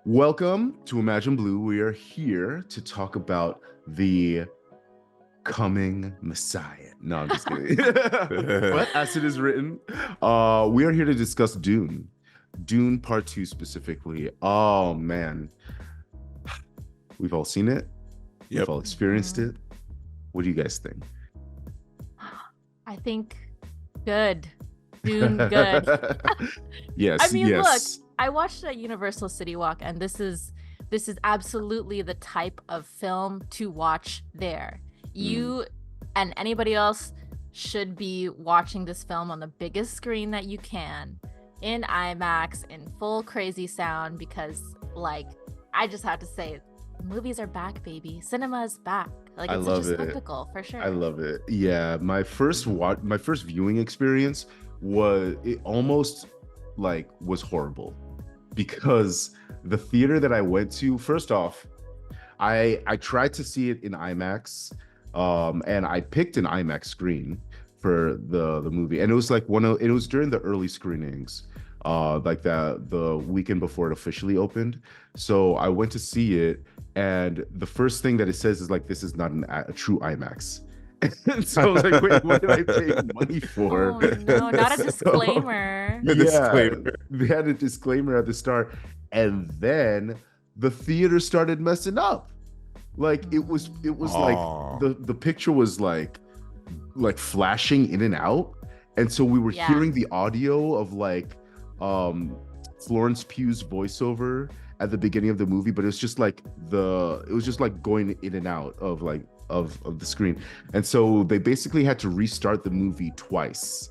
Welcome to Imagine Blue. We are here to talk about the coming Messiah. No, I'm just kidding. But as it is written, we are here to discuss Dune. Dune Part 2 specifically. Oh man. We've all seen it. We've Yep. all experienced Mhm. it. What do you guys think? I think good. Dune good. I Yes, mean, look, yes. I watched a Universal City Walk and this is absolutely the type of film to watch there. Mm. You and anybody else should be watching this film on the biggest screen that you can in IMAX in full crazy sound because like I just have to say movies are back, baby. Cinema is back. Like I it's such a love it. spectacle for I sure. love it. Yeah, my first viewing experience was it almost like was horrible because the theater that I went to, first off, I tried to see it in IMAX, and I picked an IMAX screen for the movie, and it was like it was during the early screenings, like the weekend before it officially opened. So I went to see it, and the first thing that it says is like, this is not a true IMAX. And so I was like, wait, what did I pay money for? Oh no, not a So, disclaimer. The yeah, disclaimer. they had a disclaimer at the start, and then the theater started messing up. Like it was like Oh, the picture was like flashing in and out, and so we were Yeah. hearing the audio of like um Florence Pugh's voiceover at the beginning of the movie, but it was just like going in and out of like of the screen. And so they basically had to restart the movie twice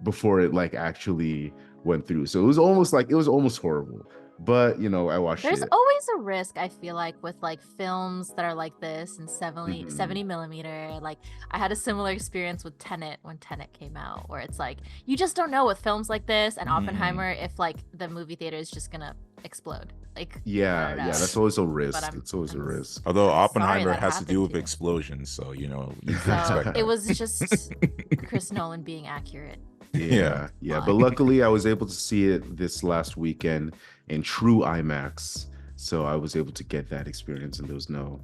before it like actually went through. So it was almost horrible. But I watched There's it. always a risk, I feel like, with like films that are like this and 70, Mhm. 70 millimeter. Like I had a similar experience with Tenet when Tenet came out, where it's like you just don't know with films like this and mm. Oppenheimer if like the movie theater is just gonna explode. Like I Yeah, don't yeah, know. that's always a But risk. It's always a I'm risk. Although I'm sorry Oppenheimer that has to do happened with to you. explosions, so you can So expect it that. was just Chris Nolan being accurate. Yeah. Yeah, yeah. But Fine. luckily I was able to see it this last weekend in true IMAX. So I was able to get that experience and there was no.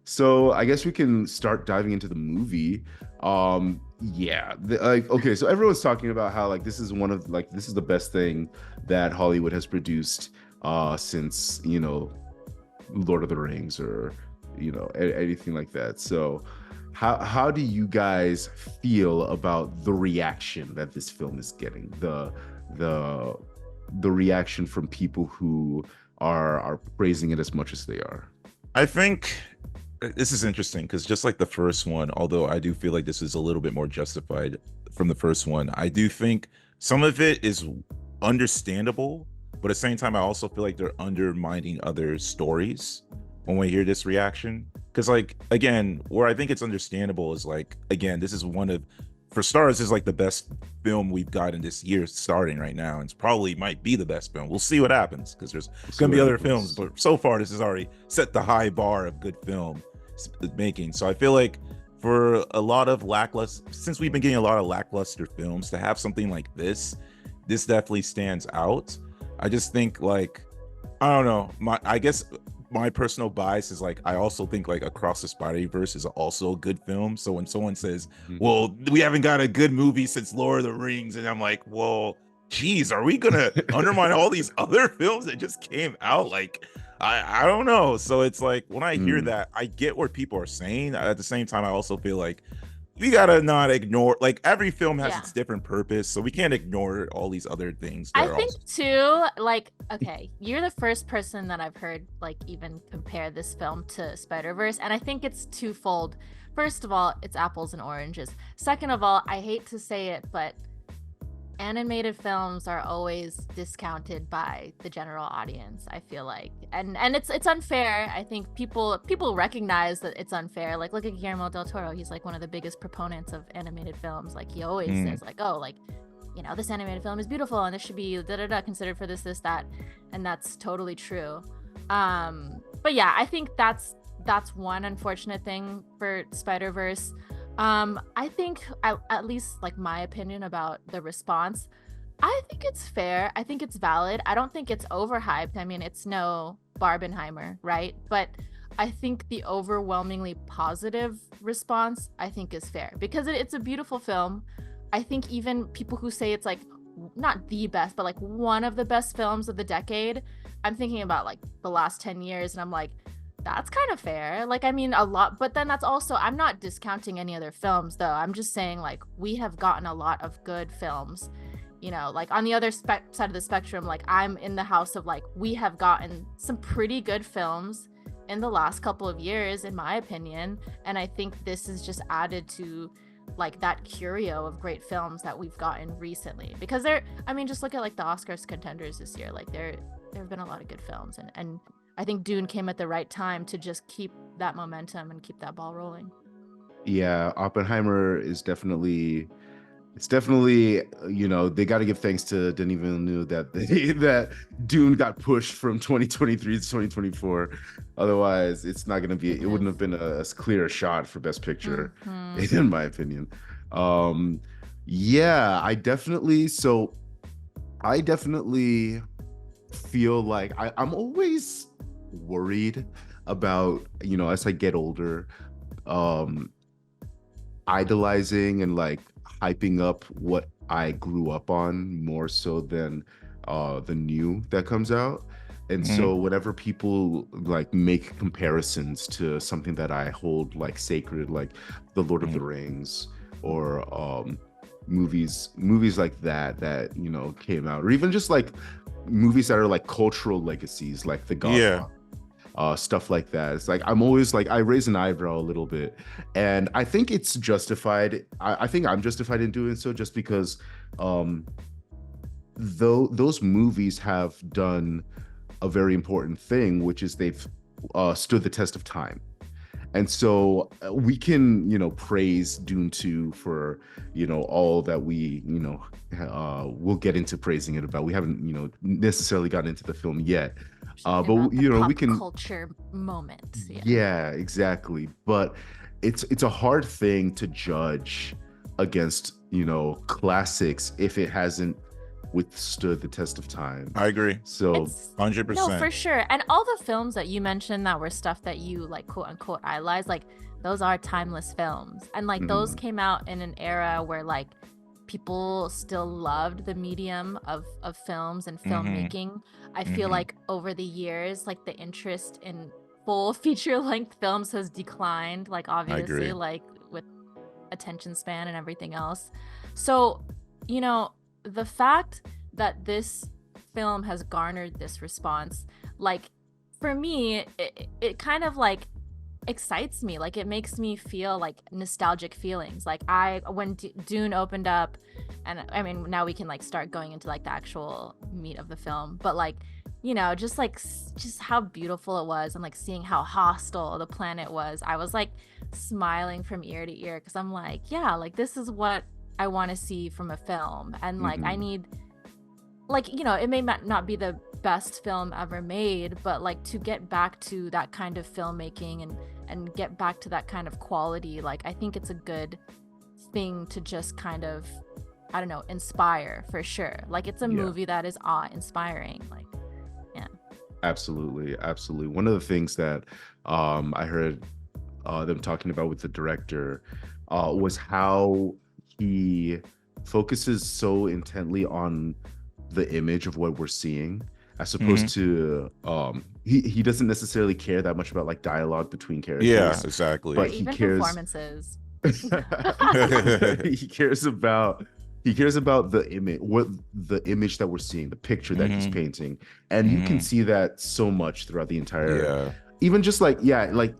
So I guess we can start diving into the movie. Yeah, like okay, so everyone's talking about how like this is the best thing that Hollywood has produced since, Lord of the Rings or anything like that. So how do you guys feel about the reaction that this film is getting? The the reaction from people who are praising it as much as they are. I think this is interesting because just like the first one, although I do feel like this is a little bit more justified from the first one, I do think some of it is understandable, but at the same time, I also feel like they're undermining other stories when we hear this reaction. Because, like, again, where I think it's understandable is like, again, this is one of, for stars, is like the best film we've gotten this year starting right now. And it's probably might be the best film. We'll see what happens because there's We'll see gonna what be other films, happens. but so far, this has already set the high bar of good film making. So I feel like for a lot of lackluster, since we've been getting a lot of lackluster films, to have something like this definitely stands out. I just think like I don't know. I guess my personal bias is like I also think like Across the Spider-Verse is also a good film. So when someone says, Mhm. "Well, we haven't got a good movie since Lord of the Rings," and I'm like, "Well, geez, are we gonna undermine all these other films that just came out?" Like, I don't know. So it's like when I hear Mm, that, I get what people are saying. At the same time, I also feel like we gotta not ignore like every film has Yeah. its different purpose, so we can't ignore all these other things that I are think also. too, like, okay, you're the first person that I've heard like even compare this film to Spider-Verse, and I think it's twofold. First of all, it's apples and oranges. Second of all, I hate to say it, but animated films are always discounted by the general audience, I feel like. And it's unfair. I think people recognize that it's unfair. Like look at Guillermo del Toro. He's like one of the biggest proponents of animated films. Like he always Mm, says like, "Oh, like this animated film is beautiful and this should be considered for this that." And that's totally true. But yeah, I think that's one unfortunate thing for Spider-Verse. I think at least like my opinion about the response, I think it's fair. I think it's valid. I don't think it's overhyped. I mean, it's no Barbenheimer, right? But I think the overwhelmingly positive response, I think, is fair because it's a beautiful film. I think even people who say it's like not the best, but like one of the best films of the decade, I'm thinking about like the last 10 years and I'm like, that's kind of fair. Like, I mean, a lot, but then that's also, I'm not discounting any other films though. I'm just saying like we have gotten a lot of good films, you know, like on the other side of the spectrum, like I'm in the house of like, we have gotten some pretty good films in the last couple of years, in my opinion. And I think this is just added to like that curio of great films that we've gotten recently because I mean, just look at like the Oscars contenders this year. Like there have been a lot of good films and I think Dune came at the right time to just keep that momentum and keep that ball rolling. Yeah, Oppenheimer is definitely, it's definitely, you know, they got to give thanks to Denis Villeneuve that that Dune got pushed from 2023 to 2024. Otherwise, it's not going to be, it wouldn't have been as clear a shot for Best Picture, in my opinion. Yeah, I definitely feel like I'm always worried about, you know, as I get older, um, idolizing and like hyping up what I grew up on more so than the new that comes out. And so whenever people like make comparisons to something that I hold like sacred, like The Lord of the Rings or movies like that, you know, came out, or even just like movies that are like cultural legacies like The Godfather. Stuff like that. It's like I'm always like I raise an eyebrow a little bit, and I think it's justified. I think I'm justified in doing so just because though those movies have done a very important thing, which is they've stood the test of time. And so we can, you know, praise Dune 2 for, you know, all that we, you know, we'll get into praising it about. We haven't, you know, necessarily gotten into the film yet. But, you know, we can culture moment. Yeah, exactly. But it's a hard thing to judge against, you know, classics if it hasn't withstood the test of time. I agree. So 100%. No, for sure. And all the films that you mentioned that were stuff that you like quote unquote idolize, like those are timeless films. And like those came out in an era where like people still loved the medium of films and filmmaking. I feel like over the years, like the interest in full feature length films has declined, like obviously, like with attention span and everything else. So, you know, the fact that this film has garnered this response, like for me, it kind of like excites me. Like it makes me feel like nostalgic feelings. Like when Dune opened up, and I mean now we can like start going into like the actual meat of the film, but like, you know, just how beautiful it was and like seeing how hostile the planet was, I was like smiling from ear to ear because I'm like, yeah, like this is what I want to see from a film. And like I need, like, you know, it may not be the best film ever made, but like to get back to that kind of filmmaking and get back to that kind of quality, like I think it's a good thing to just kind of, I don't know, inspire for sure. Like it's a movie that is awe-inspiring. Like, yeah. Absolutely. One of the things that I heard them talking about with the director was how he focuses so intently on the image of what we're seeing, as opposed to he doesn't necessarily care that much about like dialogue between characters. Yeah, exactly. But he cares performances. he cares about the image, what the image that we're seeing, the picture that he's painting, and you can see that so much throughout the entire even just like like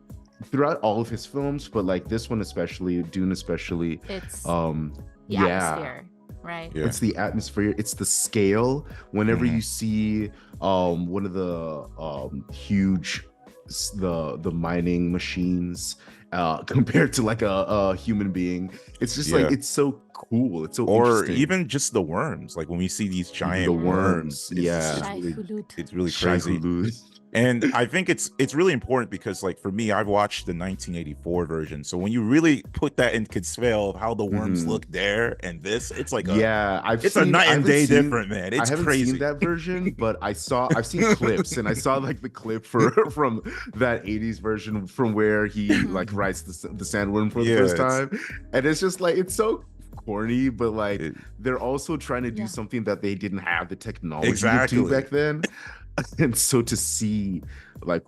throughout all of his films, but like this one especially, Dune especially, it's the atmosphere, right? It's the atmosphere, it's the scale. Whenever you see one of the huge the mining machines compared to like a human being. It's just like Yeah. it's so cool. It's so Or interesting. even just the worms. Like when we see these giant the worms, worms, yeah. it's really crazy. Shai-Hulud. And I think it's really important because, like, for me, I've watched the 1984 version. So when you really put that in scale of how the worms Mhm. look there and this, it's like Yeah, it's a night and day different, man. It's I haven't crazy. seen that version, but I've seen clips, and I saw like the clip from that 80s version from where he like writes the sandworm for the Yeah, first it's- time, and it's just like it's so corny, but like It- they're also trying to do Yeah. something that they didn't have the technology to Exactly. do back then. And so to see like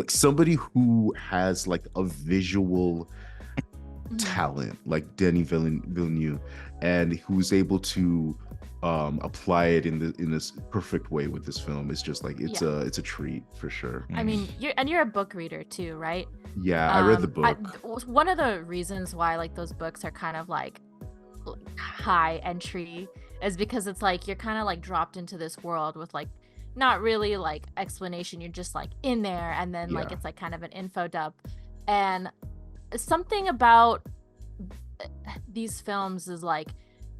somebody who has like a visual talent like Denis Villeneuve, and who's able to apply it in this perfect way with this film, is just like it's a treat for sure. I mean, you're a book reader too, right? Yeah, I read the book. One of the reasons why like those books are kind of like high entry is because it's like you're kind of like dropped into this world with like not really like explanation. You're just like in there, and then like it's like kind of an info dump. And something about these films is like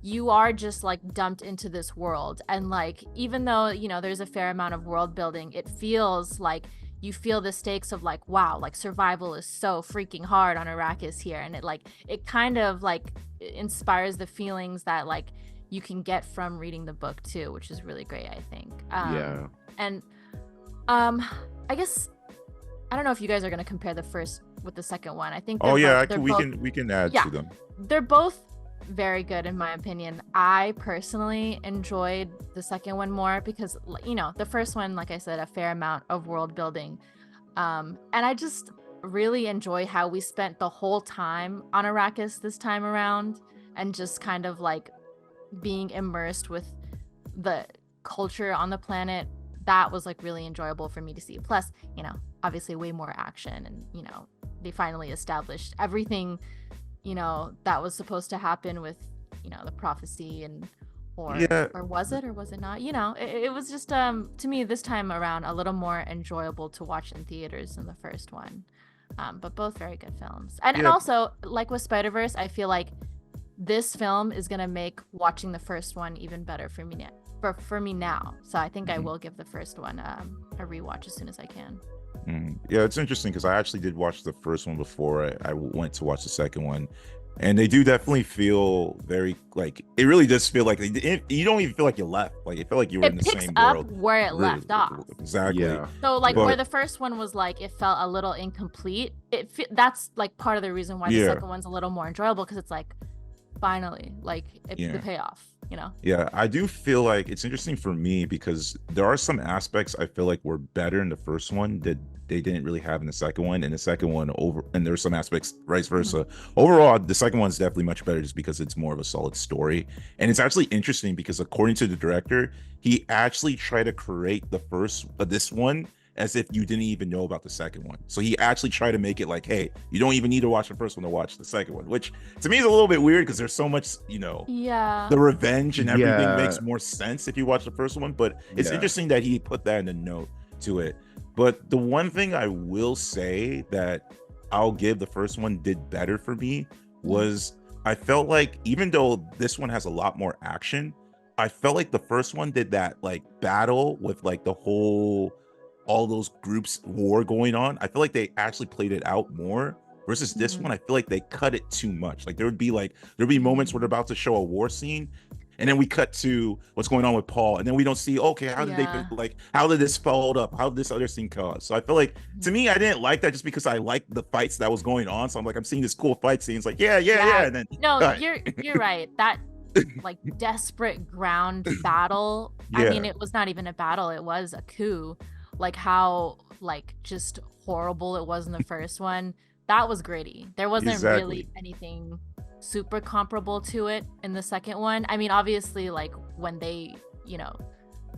you are just like dumped into this world, and like even though there's a fair amount of world building, it feels like you feel the stakes of like, wow, like survival is so freaking hard on Arrakis here, and it kind of like inspires the feelings that like you can get from reading the book too, which is really great, I think. And I guess I don't know if you guys are going to compare the first with the second one. I think we can add to them. They're both very good in my opinion. I personally enjoyed the second one more because the first one, like I said, a fair amount of world building, and I just really enjoy how we spent the whole time on Arrakis this time around, and just kind of like being immersed with the culture on the planet. That was like really enjoyable for me to see. Plus, obviously way more action, and they finally established everything that was supposed to happen with the prophecy, and or was it not? It was just to me this time around a little more enjoyable to watch in theaters than the first one. But both very good films. And also, like with Spider-Verse, I feel like this film is gonna make watching the first one even better for me now. So I think I will give the first one a rewatch as soon as I can. Yeah, it's interesting because I actually did watch the first one before I went to watch the second one, and they do definitely feel very like it really does feel like you don't even feel like you left. Like it felt like you were in the same world. It picks up where it left off. Exactly. Yeah. So like where the first one was like it felt a little incomplete. That's like part of the reason why the second one's a little more enjoyable, because it's like finally like the payoff. Yeah, I do feel like it's interesting for me because there are some aspects I feel like were better in the first one that they didn't really have in the second one, and the second one and there's some aspects vice versa. Overall, the second one's definitely much better just because it's more of a solid story. And it's actually interesting because according to the director, he actually tried to create the first this one as if you didn't even know about the second one. So he actually tried to make it like, hey, you don't even need to watch the first one to watch the second one, which to me is a little bit weird because there's so much, the revenge and everything makes more sense if you watch the first one. But it's interesting that he put that in the note to it. But the one thing I will say that I'll give the first one did better for me was I felt like even though this one has a lot more action, I felt like the first one did that like battle with like the whole all those groups war going on. I feel like they actually played it out more versus this one. I feel like they cut it too much. Like there'd be moments where they're about to show a war scene, and then we cut to what's going on with Paul, and then we don't see, okay, how did they how did this followed up? How did this other scene cause? So I feel like to me, I didn't like that just because I liked the fights that was going on. So I'm like, I'm seeing this cool fight scene. It's like, yeah. And then you're right. That like desperate ground battle. I mean, it was not even a battle, it was a coup. Like how like just horrible it was in the first one. That was gritty. There wasn't really anything super comparable to it in the second one. I mean, obviously like when they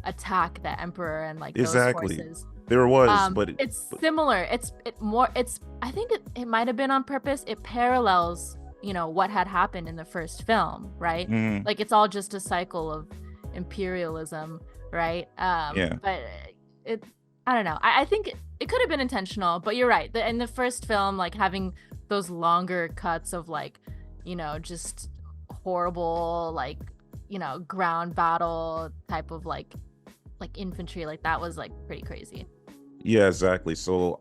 attack the Emperor and like those forces, there was but it's similar. It's I think it might have been on purpose. It parallels what had happened in the first film, right? Like it's all just a cycle of imperialism, right? But I don't know. I think it could have been intentional, but you're right. In the first film, like having those longer cuts of like, you know, just horrible like, you know, ground battle type of like infantry, like that was like pretty crazy. Yeah, exactly. So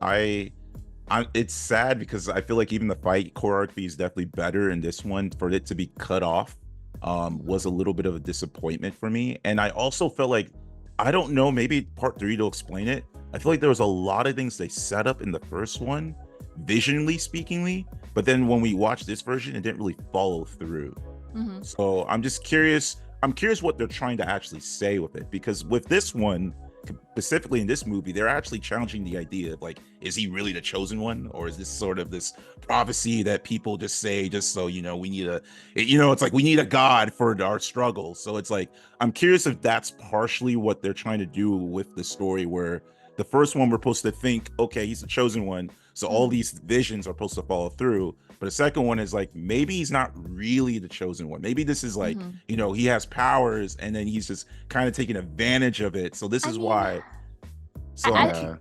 it's sad because I feel like even the fight choreography is definitely better in this one. For it to be cut off was a little bit of a disappointment for me. And I also felt like, I don't know, maybe part 3 to explain it. I feel like there was a lot of things they set up in the first one, visually speakingly, but then when we watched this version, it didn't really follow through. So I'm just curious. I'm curious what they're trying to actually say with it, because with this one, specifically in this movie, they're actually challenging the idea of like, is he really the chosen one, or is this sort of this prophecy that people just say just so, you know, we need it's like we need a god for our struggle. So it's like, I'm curious if that's partially what they're trying to do with the story, where the first one we're supposed to think, okay, he's the chosen one, so all these visions are supposed to follow through. But the second one is like, maybe he's not really the chosen one. Maybe this is like, you know, he has powers and then he's just kind of taking advantage of it. So this is why. So I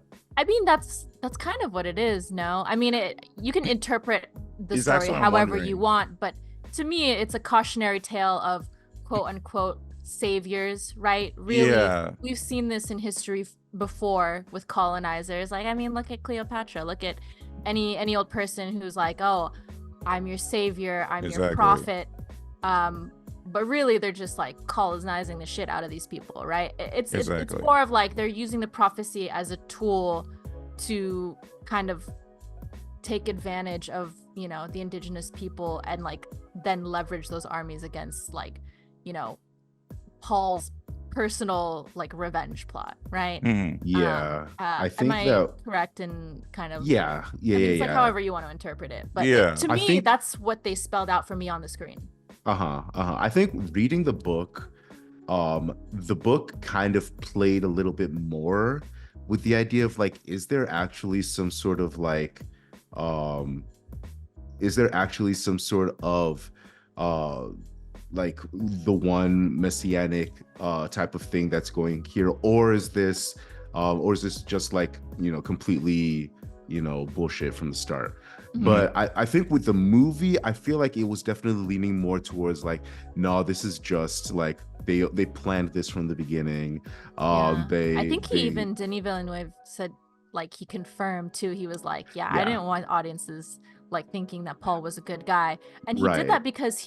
mean, that's kind of what it is. No, I mean, you can interpret the story however you want, but to me, it's a cautionary tale of quote unquote saviors, right? Really, we've seen this in history before with colonizers. Like, I mean, look at Cleopatra. Look at any old person who's like, oh, I'm your savior, I'm your prophet. But really, they're just like colonizing the shit out of these people, right? It's more of like they're using the prophecy as a tool to kind of take advantage of, you know, the indigenous people, and like then leverage those armies against, like, you know, Paul's personal like revenge plot, right? I think am I that correct in kind of it's like however you want to interpret it, but to me that's what they spelled out for me on the screen. I think reading the book kind of played a little bit more with the idea of like, is there actually some sort of like the one messianic type of thing that's going here, or is this just like, you know, completely, you know, bullshit from the start? But I think with the movie, I feel like it was definitely leaning more towards like, no, this is just like they planned this from the beginning. I think Denis Villeneuve said, like, he confirmed too, he was like, I didn't want audiences like thinking that Paul was a good guy, and he did that because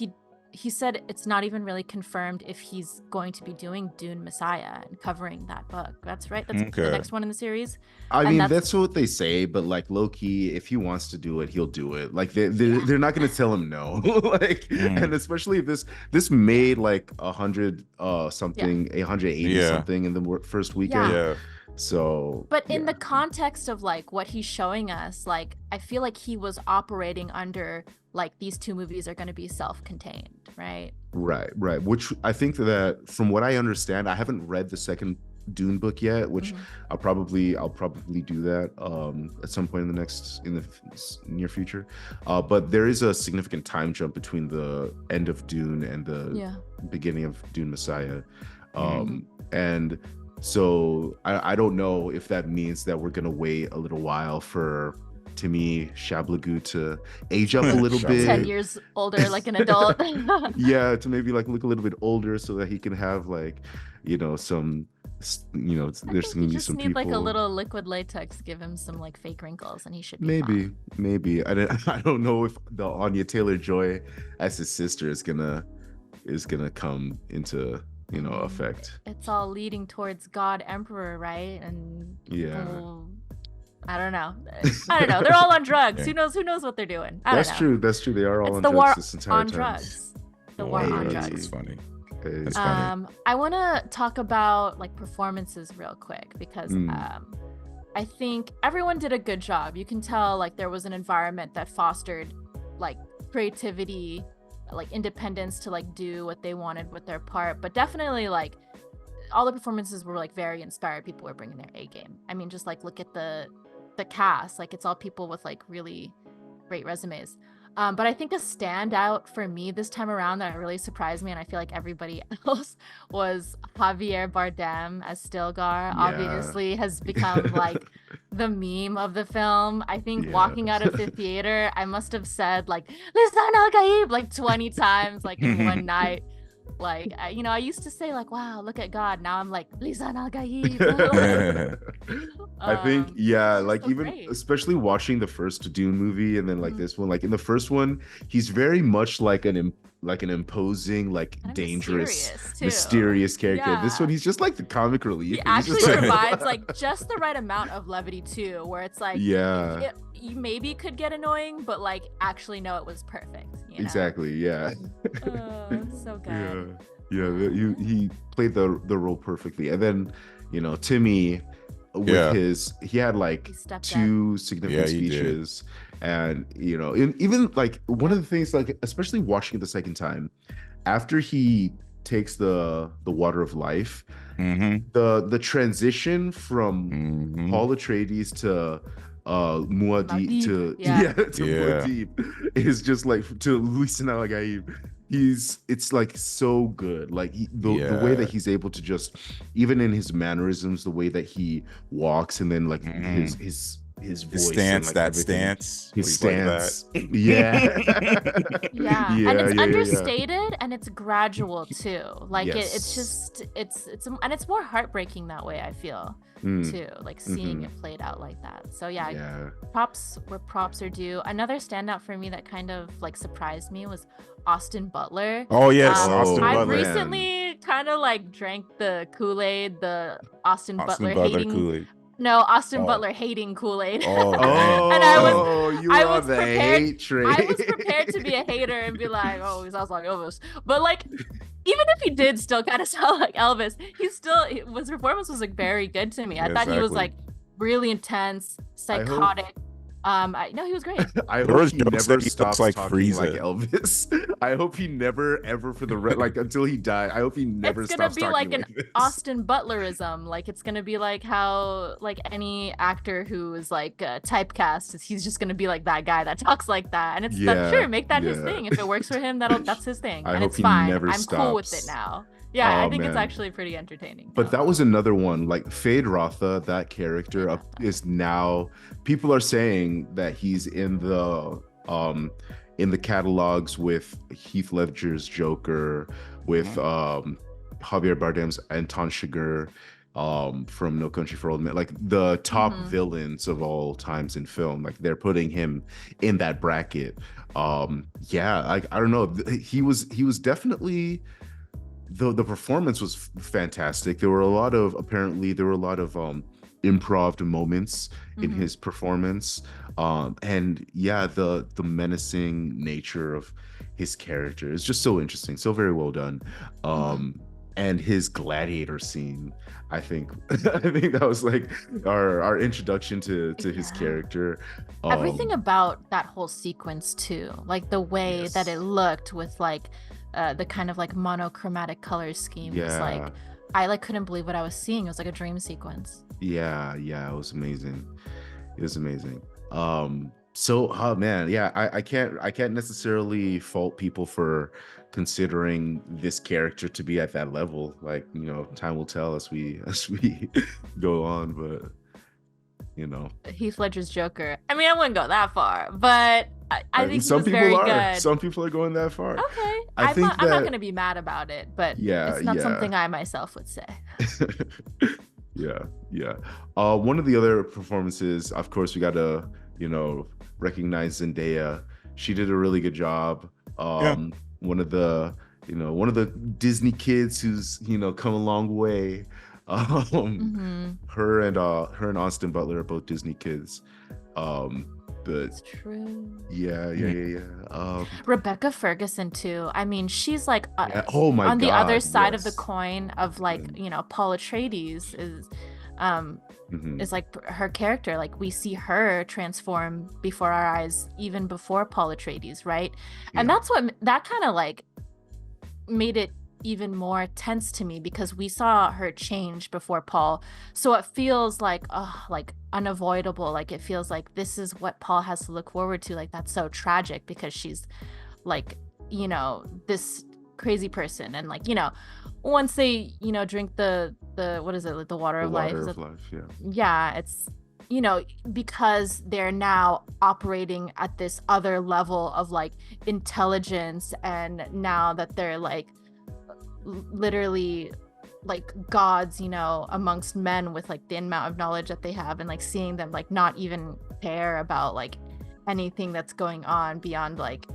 he said it's not even really confirmed if he's going to be doing Dune Messiah and covering that book. That's right. That's the next one in the series. I mean, that's what they say, but like low-key, if he wants to do it, he'll do it. Like they're not going to tell him no. Like, and especially if this made like 100 something, 180 something in the first weekend. So, but in the context of like what he's showing us, like I feel like he was operating under like these two movies are going to be self-contained, right? Right. Which I think that from what I understand, I haven't read the second Dune book yet, which I'll probably do that at some point in the near future. But there is a significant time jump between the end of Dune and the beginning of Dune Messiah, and so I don't know if that means that we're gonna wait a little while for Timmy Chablagu to age up a little bit, 10 years older, like an adult. To maybe like look a little bit older, so that he can have like, you know, some, you know, there's gonna be some people. Need like a little liquid latex, give him some like fake wrinkles, and he should be maybe. I don't know if the Anya Taylor-Joy as his sister is gonna come into, you know, effect. It's all leading towards God Emperor, right? And I don't know. They're all on drugs. Who knows what they're doing? That's true. They are all on drugs this entire time. The war on drugs. It's funny. It's funny. I want to talk about like performances real quick, because I think everyone did a good job. You can tell like there was an environment that fostered like creativity, like independence to like do what they wanted with their part, but definitely like all the performances were like very inspired. People were bringing their A game. I mean, just like look at the cast, like it's all people with like really great resumes. But I think a standout for me this time around that really surprised me, and I feel like everybody else, was Javier Bardem as Stilgar. Obviously has become like the meme of the film. I think Yeah. walking out of the theater, I must have said like "Lisan al Gaib" like 20 times like in one night. Like I used to say like, "Wow, look at God." Now I'm like "Lisan al Gaib." I think, um, yeah, it's like so even great. especially watching the first Dune movie and then like Mhm. this one, like in the first one, he's very much like like an imposing, like And dangerous, mysterious too. mysterious character. This one, Yeah. he's just like the comic He relief. He's just actually like, provides like just the right amount of levity too, where it's like yeah, you maybe could get annoying, but like actually no, it was perfect. exactly, yeah. Oh, so Yeah, good. yeah. He played the role perfectly, and then Timmy with Yeah. he had like He stepped up. two significant Yeah, he did. speeches, and even like one of the things, like especially watching it the second time after he takes the water of life, Mm-hmm. the transition from Mm-hmm. Paul Atreides to Muad'Dib Muad'Dib, to yeah. to Yeah. Muad'Dib is just like to Luis Nalagaib. It's like so good. Like the way that Yeah. he's able to just, even in his mannerisms, the way that he walks, and then like Mhm. his His voice and stance, like that everything. stance, His he's like that. stance. Yeah. Yeah, and Yeah, it's yeah, yeah, yeah. understated and it's gradual too. Like it's Yes. just and it's more heartbreaking that way, I feel, Mm, too. Like seeing mhm. it played out like that. So yeah, Yeah. props where props are due. Another standout for me that kind of like surprised me was Austin Butler. Oh yes, Oh, Austin I've Butler. man. recently kind of like drank the Kool-Aid, the Austin Austin Butler Butler hating Kool-Aid. no, Austin Oh. Butler hating Kool-Aid. Oh dang. And Dang. You I were on was the prepared hate train. I was prepared to be a hater and be like, oh, he sounds like Elvis. But like, even if he did still kind of sound like Elvis, his performance was like very good to me. I thought he was Exactly. like really intense, I hope- psychotic. No, he was great. I There hope was he jokes never that he stops looks like talking like Frieza. Elvis. I hope he never ever for the like until he died. I hope he never It's gonna stops be talking like an like this. Austin Butlerism. Like it's gonna be like how like any actor who is like typecast, he's just gonna be like that guy that talks like that. And sure, make that his yeah. thing. If it works for him, that's his thing. I And hope it's he fine. never I'm cool with it stops. now. Yeah, I Oh, think it's man. actually pretty entertaining. But that was another one. Like Fade Rotha, that character Fade Rotha. is now, people are saying that he's in the catalogs with Heath Ledger's Joker, with Javier Bardem's Anton Chigurh, from No Country for Old Men, like the top villains of all times in film. Like they're putting him in that bracket. Yeah, like I don't know. He was definitely, the performance was fantastic. There were a lot of improv moments in his performance, and yeah, the menacing nature of his character is just so interesting, so very well done. And his gladiator scene, I think that was like our introduction to his character. Everything about that whole sequence too, like the way that it Yes. looked with like the kind of like monochromatic color scheme was like, I like couldn't believe what I was seeing. It was like a dream sequence. Yeah, it was amazing. It was amazing. So, oh man, yeah, I can't necessarily fault people for considering this character to be at that level. Like, time will tell as we go on, but Heath Ledger's Joker. I mean, I wouldn't go that far, but I think he some was people very are. good. Some people are going that far. Okay, I think I'm not that- going to be mad about it, but Yeah, it's not yeah. something I myself would say. Yeah. One of the other performances, of course, we got to, recognize Zendaya. She did a really good job. One of the Disney kids who's, come a long way. Her and Austin Butler are both Disney kids. But It's true. yeah. Rebecca Ferguson too. I mean, she's like Oh my on the other God, side of the yes. coin of like, Paul Atreides is like her character. Like we see her transform before our eyes, even before Paul Atreides, right? And Yeah. that's what that kind of like made it even more tense to me, because we saw her change before Paul, so it feels like unavoidable. Like it feels like this is what Paul has to look forward to. Like that's so tragic because she's like this crazy person, and like once they drink the what is it, like the water The of life, water is of it- life, yeah. yeah, it's you know, because they're now operating at this other level of like intelligence, and now that they're like literally like gods, you know, amongst men, with like the amount of knowledge that they have, and like seeing them like not even care about like anything that's going on beyond like,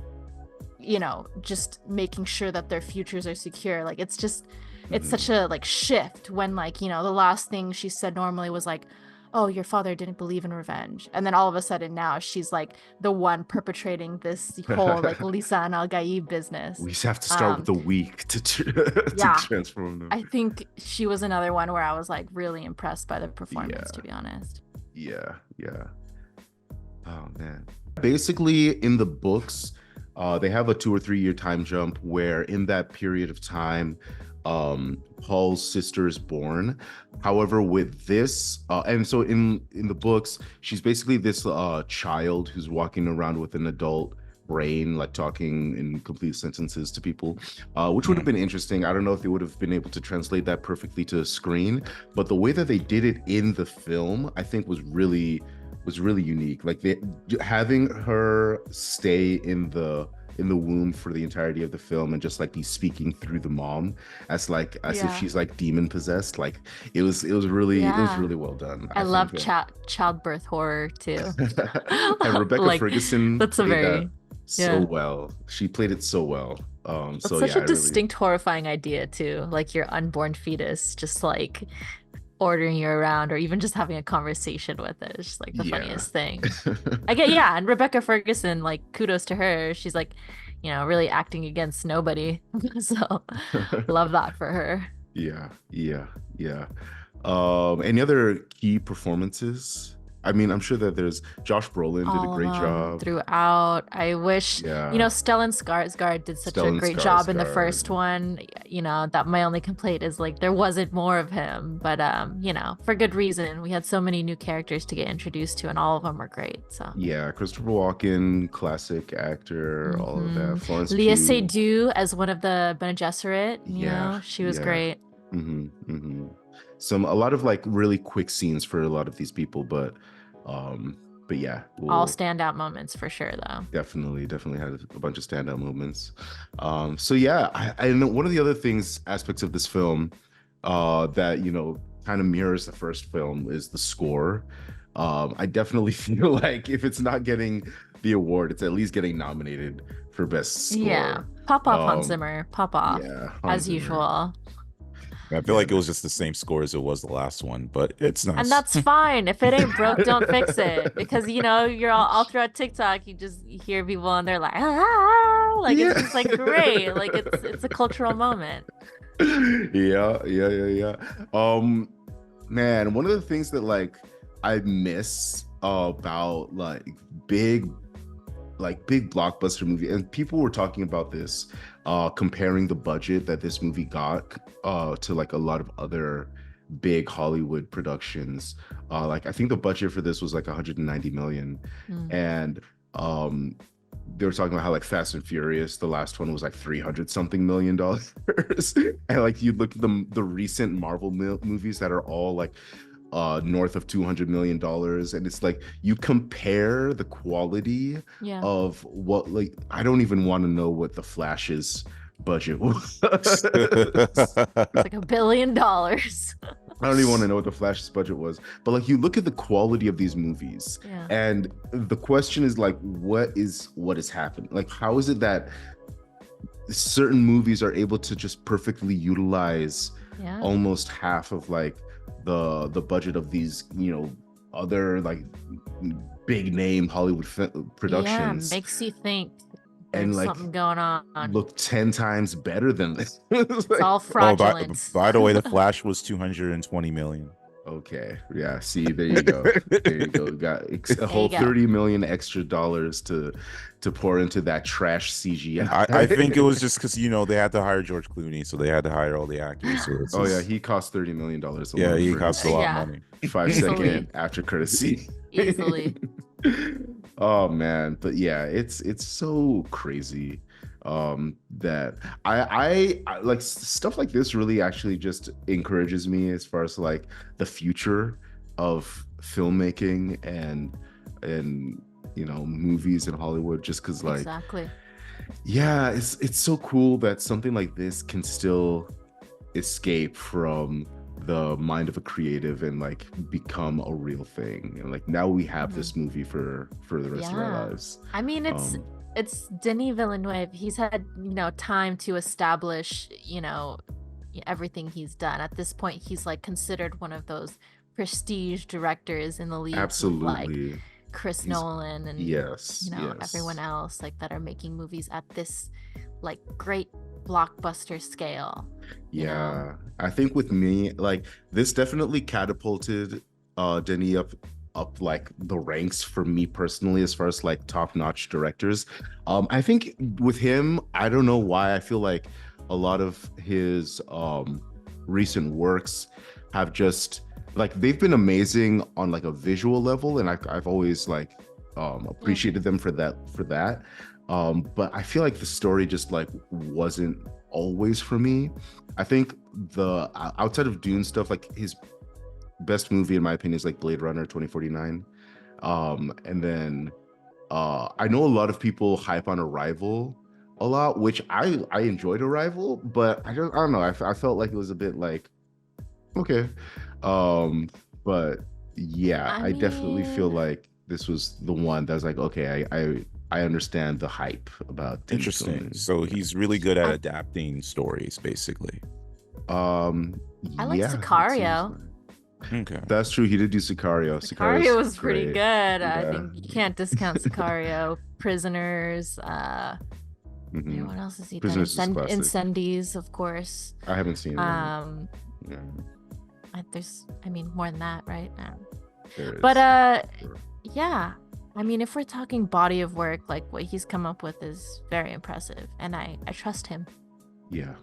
you know, just making sure that their futures are secure. Like it's just, it's such a like shift when like, you know, the last thing she said normally was like, oh, your father didn't believe in revenge, and then all of a sudden now she's like the one perpetrating this whole like lisan al gaib business. We just have to start with the weak to Yeah. transform them. I think she was another one where I was like really impressed by the performance, Yeah. to be honest. Yeah, yeah. Oh man. Basically, in the books, they have a 2 or 3 year time jump where in that period of time, Paul's sister is born. However, with this, and so in the books, she's basically this child who's walking around with an adult brain, like talking in complete sentences to people, which would have been interesting. I don't know if they would have been able to translate that perfectly to screen, but the way that they did it in the film, I think was really unique. Like having her stay in the womb for the entirety of the film and just like be speaking through the mom as if she's like demon possessed. Like it was really well done. I love childbirth horror too. And Rebecca Like, Ferguson that's a played very that so well. She played it so well. That's So such yeah, a distinct, horrifying idea too. Like your unborn fetus just like ordering you around, or even just having a conversation with it. It's just like the funniest thing. I get, yeah, and Rebecca Ferguson, like kudos to her. She's like, you know, really acting against nobody. So love that for her. Yeah. Any other key performances? I mean, I'm sure that there's Josh Brolin did a great job throughout. I wish, you know, Stellan Skarsgård did such a great job in the first one. You know, that my only complaint is like there wasn't more of him, but you know, for good reason. We had so many new characters to get introduced to, and all of them were great. So yeah, Christopher Walken, classic actor, all of that. Florence Lea Pugh. Seydoux as one of the Bene Gesserit. You know, she was great. A lot of like really quick scenes for a lot of these people, but yeah, all standout moments for sure though. Definitely had a bunch of standout moments. So yeah, I know one of the other aspects of this film that, you know, kind of mirrors the first film is the score. I definitely feel like if it's not getting the award, it's at least getting nominated for best score. Yeah, pop off Hans Zimmer, pop off. Yeah, as usual. I feel like it was just the same score as it was the last one, but it's nice. And that's fine. If it ain't broke, don't fix it. Because, you know, you're all throughout TikTok, you hear people and they're like, like it's just like great. Like it's a cultural moment. Yeah. Man, one of the things that like I miss about like big blockbuster movie, and people were talking about this, comparing the budget that this movie got to like a lot of other big Hollywood productions. Like I think the budget for this was like 190 million. And they were talking about how like Fast and Furious, the last one, was like 300 something million dollars. And like you look at the recent Marvel movies that are all like north of $200 million, and it's like you compare the quality of what, like, I don't even want to know what the Flash's budget was. It's like $1 billion. I don't even want to know what the Flash's budget was, but like you look at the quality of these movies, and the question is like, what is happening? Like, how is it that certain movies are able to just perfectly utilize almost half of like the budget of these, you know, other like big name Hollywood productions? Yeah, makes you think and like something going on. Look 10 times better than this. It's all fraudulent. By the way, the Flash was 220 million. Okay, yeah, see, there you go. Got a whole 30 million extra dollars to pour into that trash CGI. I think it was just because, you know, they had to hire George Clooney, so they had to hire all the actors. So yeah, he cost $30 million. Yeah, he cost a lot of money. 5-second after credit scene. Easily. Oh man, but yeah, it's so crazy that I like stuff like this. Really actually just encourages me as far as like the future of filmmaking and movies in Hollywood, just because like Exactly. yeah, it's so cool that something like this can still escape from the mind of a creative and like become a real thing. And like now we have this movie for the rest of our Yeah. lives. I mean, it's Denis Villeneuve. He's had, time to establish, everything he's done. At this point, he's like considered one of those prestige directors in the league with like Absolutely. Chris He's Nolan and yes, everyone yes. else like that are making movies at this like great blockbuster scale, you know. Yeah. I think with me, like this definitely catapulted Denis up like the ranks for me personally as far as like top-notch directors. I think with him, I don't know why I feel like a lot of his recent works have just like they've been amazing on like a visual level, and I've always like appreciated them for that. But I feel like the story just like wasn't always for me. I think the outside of Dune stuff, like his best movie in my opinion is like Blade Runner 2049. And then I know a lot of people hype on Arrival a lot, which I enjoyed Arrival, but I don't know. I felt like it was a bit like okay. Um, but yeah, I I definitely feel mean, like this was the one that was like, okay, I understand the hype about Denis Interesting. Villeneuve. So he's really good at I adapting stories, basically. I like Yeah, it seems Sicario. like Okay. that's true. He did do Sicario. Sicario Sicario's was pretty great. good. I Yeah. think you can't discount Sicario. Prisoners. Hmm. What else has he done? Prisoners is classic. Incendies, of course. I haven't seen it. Um, Yeah, I mean, more than that, right? there is. But Sure. yeah. I mean, if we're talking body of work, like what he's come up with is very impressive, and I trust him. Yeah.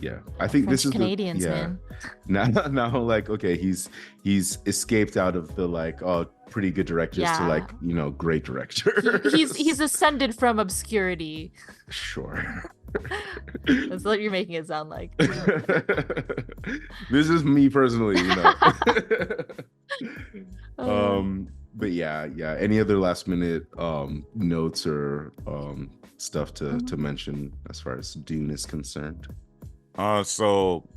Yeah. I think this French is Canadians, man. now like okay, he's escaped out of the like pretty good directors to Yeah. like, great director. He's ascended from obscurity. Sure. That's what you're making it sound like. This is me personally, Uh, but yeah, any other last minute notes or stuff to mention as far as Dune is concerned? So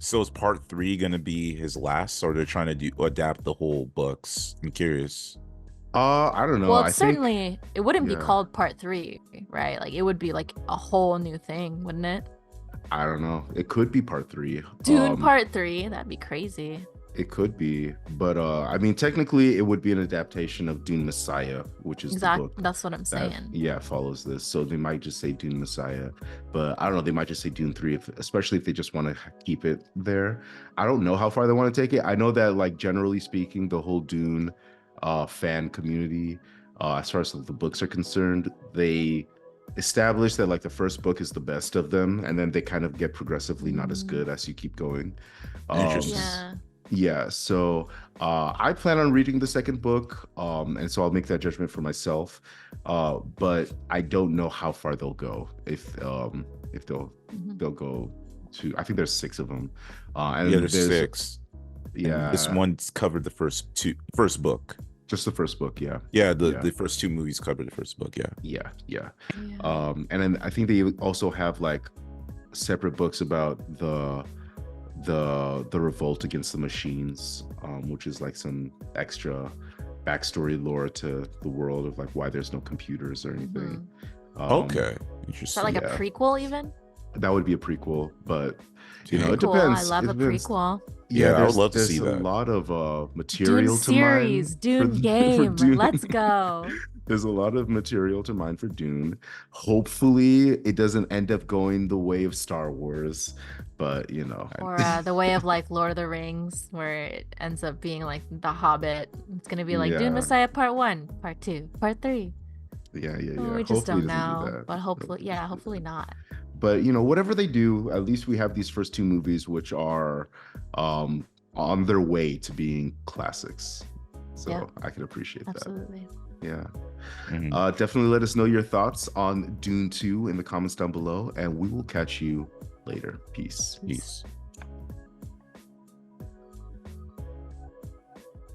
is part 3 gonna be his last, or they're trying to adapt the whole books? I'm curious. I don't know. well, I think certainly it wouldn't be yeah, called part 3, right? Like it would be like a whole new thing, wouldn't it? I don't know. It could be part 3. Dune part 3, that'd be crazy. It could be, but I mean, technically, it would be an adaptation of Dune Messiah, which is the book That's what I'm that saying. follows this. So they might just say Dune Messiah, but I don't know. They might just say Dune 3, especially if they just want to keep it there. I don't know how far they want to take it. I know that, like generally speaking, the whole Dune fan community, as far as the books are concerned, they establish that like the first book is the best of them, and then they kind of get progressively not as good as you keep going. Interesting. Yeah. Yeah, so I plan on reading the second book, and so I'll make that judgment for myself. But I don't know how far they'll go. If they'll go to, I think there's 6 of them, and Yeah, there's there's 6. And this yeah, one's covered the first book. just the first book. Yeah, Yeah, the yeah, first 2 movies covered the first book. Yeah. yeah. Yeah. And then I think they also have like separate books about the revolt against the machines, which is like some extra backstory lore to the world of like why there's no computers or anything. Okay. Is that like Interesting. a prequel even? That would be a prequel, but Damn. it Cool. depends. I love It a depends. prequel. Yeah, I would love to there's see a that. lot of Dune material to series, mine Dune for game. Dune. Let's go. There's a lot of material to mine for Dune. Hopefully, it doesn't end up going the way of Star Wars, but Or the way of like Lord of the Rings, where it ends up being like The Hobbit. It's gonna be like Dune yeah, Messiah Part 1, Part 2, Part 3. yeah. Oh, we just Hopefully, don't it doesn't do know. that. But hopefully, Hopefully, it yeah, doesn't do hopefully that. not. But whatever they do, at least we have these first 2 movies, which are on their way to being classics. So Yeah, I can appreciate that. absolutely. Yeah. Mhm. Definitely let us know your thoughts on Dune 2 in the comments down below, and we will catch you later. Peace. Peace.